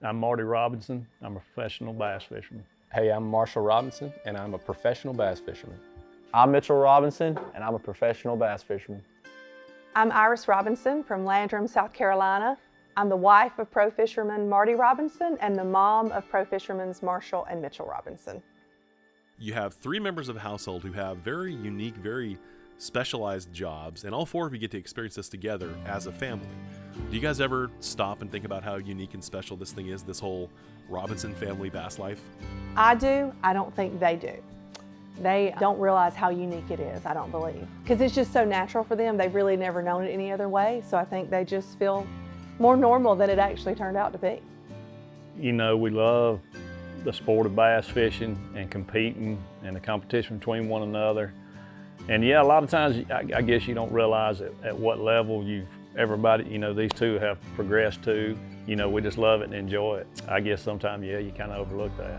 I'm Marty Robinson. I'm a professional bass fisherman. Hey, I'm Marshall Robinson, and I'm a professional bass fisherman. I'm Mitchell Robinson, and I'm a professional bass fisherman. I'm Iris Robinson from Landrum, South Carolina. I'm the wife of pro fisherman Marty Robinson and the mom of pro fishermen Marshall and Mitchell Robinson. You have 3 members of the household who have very unique, very specialized jobs, and all 4 of you get to experience this together as a family. Do you guys ever stop and think about how unique and special this thing is, this whole Robinson family bass life? I do. I don't think they do. They don't realize how unique it is, I don't believe. Because it's just so natural for them. They've really never known it any other way. So I think they just feel more normal than it actually turned out to be. You know, we love the sport of bass fishing and competing and the competition between one another. And yeah, a lot of times I guess you don't realize at what level everybody, you know, these two have progressed to. You know, we just love it and enjoy it. I guess sometimes, yeah, you kind of overlook that.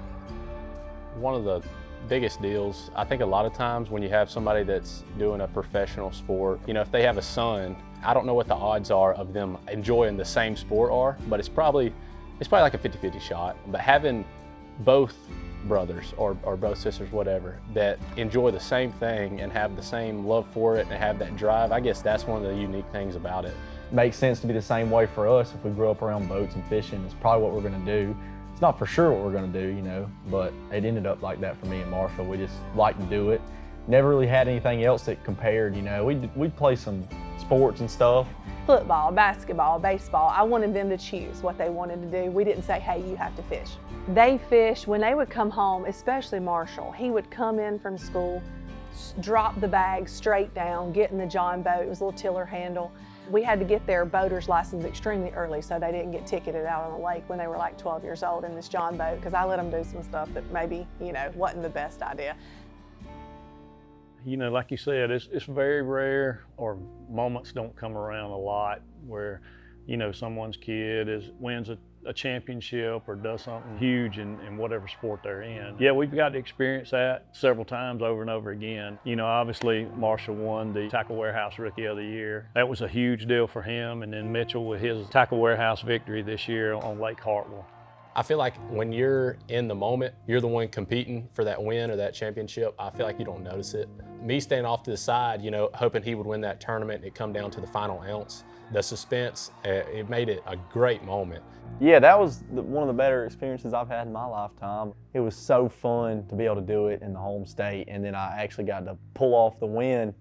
One of the biggest deals, I think a lot of times when you have somebody that's doing a professional sport, you know, if they have a son, I don't know what the odds are of them enjoying the same sport are, but it's probably like a 50-50 shot. But having both brothers or both sisters, whatever, that enjoy the same thing and have the same love for it and have that drive, I guess that's one of the unique things about it. Makes sense to be the same way for us. If we grew up around boats and fishing, it's probably what we're gonna do. It's not for sure what we're gonna do, you know, but it ended up like that for me and Marshall. We just like to do it. Never really had anything else that compared, you know. We'd play some sports and stuff. Football, basketball, baseball. I wanted them to choose what they wanted to do. We didn't say, hey, you have to fish. They fished. When they would come home, especially Marshall, he would come in from school, drop the bag straight down, get in the John boat. It was a little tiller handle. We had to get their boater's license extremely early so they didn't get ticketed out on the lake when they were like 12 years old in this John boat, because I let them do some stuff that maybe, you know, wasn't the best idea. You know, like you said, it's very rare, or moments don't come around a lot where, you know, someone's kid wins a championship or does something huge in whatever sport they're in. Yeah, we've got to experience that several times over and over again. You know, obviously Marshall won the Tackle Warehouse Rookie of the Year. That was a huge deal for him, and then Mitchell with his Tackle Warehouse victory this year on Lake Hartwell. I feel like when you're in the moment, you're the one competing for that win or that championship, I feel like you don't notice it. Me staying off to the side, you know, hoping he would win that tournament, it come down to the final ounce. The suspense, it made it a great moment. Yeah, that was one of the better experiences I've had in my lifetime. It was so fun to be able to do it in the home state, and then I actually got to pull off the win.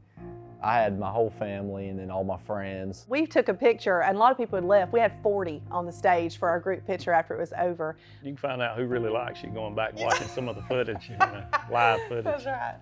I had my whole family and then all my friends. We took a picture, and a lot of people had left. We had 40 on the stage for our group picture after it was over. You can find out who really likes you going back and watching some of the footage, you know, live footage. That's right.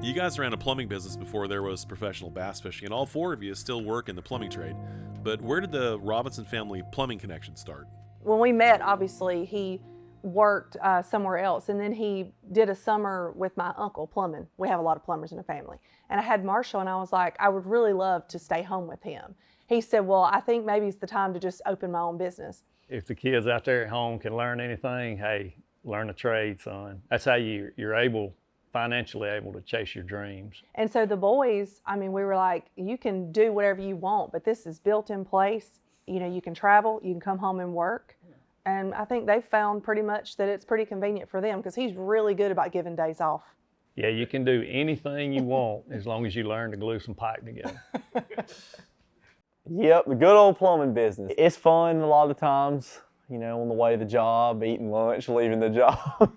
You guys ran a plumbing business before there was professional bass fishing, and all 4 of you still work in the plumbing trade. But where did the Robinson family plumbing connection start? When we met, obviously, he worked somewhere else, and then he did a summer with my uncle plumbing. We have a lot of plumbers in the family. And I had Marshall, and I was like, I would really love to stay home with him. He said, well, I think maybe it's the time to just open my own business. If the kids out there at home can learn anything, hey, learn a trade, son. That's how you're financially able to chase your dreams. And so the boys, I mean, we were like, you can do whatever you want, but this is built in place. You know, you can travel, you can come home and work. And I think they've found pretty much that it's pretty convenient for them, because he's really good about giving days off. Yeah, you can do anything you want as long as you learn to glue some pipe together. Yep, the good old plumbing business. It's fun a lot of times, you know, on the way to the job, eating lunch, leaving the job.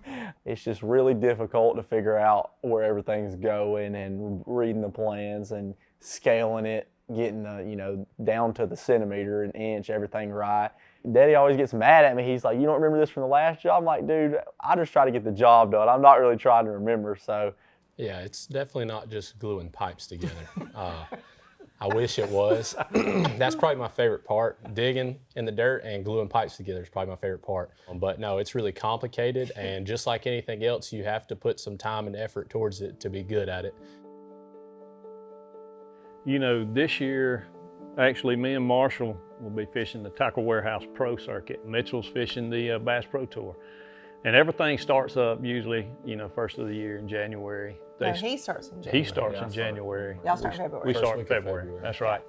It's just really difficult to figure out where everything's going and reading the plans and scaling it, getting the, you know, down to the centimeter and inch, everything right. Daddy always gets mad at me. He's like, you don't remember this from the last job? I'm like, dude, I just try to get the job done. I'm not really trying to remember, so. Yeah, it's definitely not just gluing pipes together. I wish it was. That's probably my favorite part. Digging in the dirt and gluing pipes together is probably my favorite part. But no, it's really complicated, and just like anything else, you have to put some time and effort towards it to be good at it. You know, this year, actually, me and Marshall will be fishing the Tackle Warehouse Pro Circuit. Mitchell's fishing the Bass Pro Tour. And everything starts up usually, you know, first of the year in January. No, he starts in January. He starts in January. Y'all start in February. We start in February. That's right.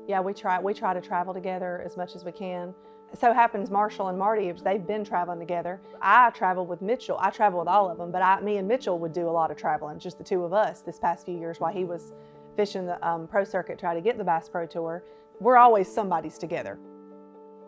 Yeah, we try to travel together as much as we can. So happens Marshall and Marty, they've been traveling together. I traveled with Mitchell. I traveled with all of them, but me and Mitchell would do a lot of traveling, just the two of us this past few years while he was fishing the pro circuit, trying to get the Bass Pro Tour. We're always somebody's together.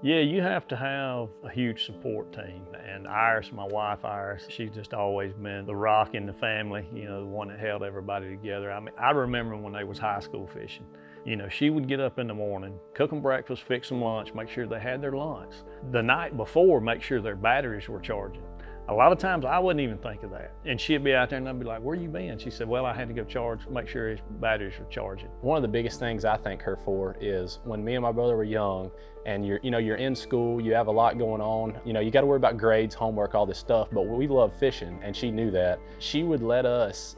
Yeah, you have to have a huge support team. And Iris, my wife Iris, she's just always been the rock in the family, you know, the one that held everybody together. I mean, I remember when they was high school fishing. You know, she would get up in the morning, cook them breakfast, fix them lunch, make sure they had their lunch. The night before, make sure their batteries were charging. A lot of times I wouldn't even think of that. And she'd be out there and I'd be like, where you been? She said, well, I had to go make sure his batteries were charging. One of the biggest things I thank her for is when me and my brother were young and you're in school, you have a lot going on. You know, you got to worry about grades, homework, all this stuff, but we love fishing and she knew that. She would let us,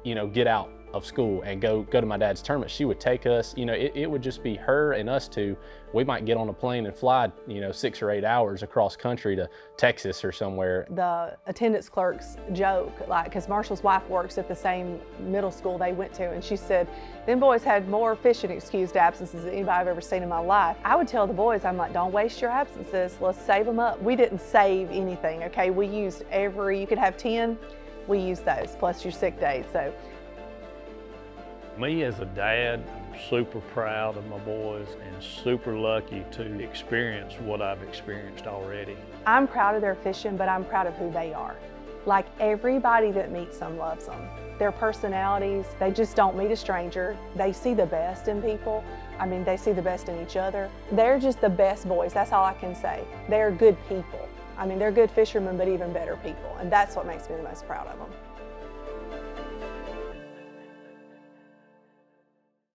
you know, get out of school and go to my dad's tournament. She would take us, you know, it would just be her and us two. We might get on a plane and fly, you know, 6 or 8 hours across country to Texas or somewhere. The attendance clerks joke, like, because Marshall's wife works at the same middle school they went to, and she said, them boys had more fishing excused absences than anybody I've ever seen in my life. I would tell the boys, I'm like, don't waste your absences, let's save them up. We didn't save anything, okay? We used you could have 10, we used those, plus your sick days, so. Me as a dad, I'm super proud of my boys and super lucky to experience what I've experienced already. I'm proud of their fishing, but I'm proud of who they are. Like, everybody that meets them loves them. Their personalities, they just don't meet a stranger. They see the best in people. I mean, they see the best in each other. They're just the best boys, that's all I can say. They're good people. I mean, they're good fishermen, but even better people. And that's what makes me the most proud of them.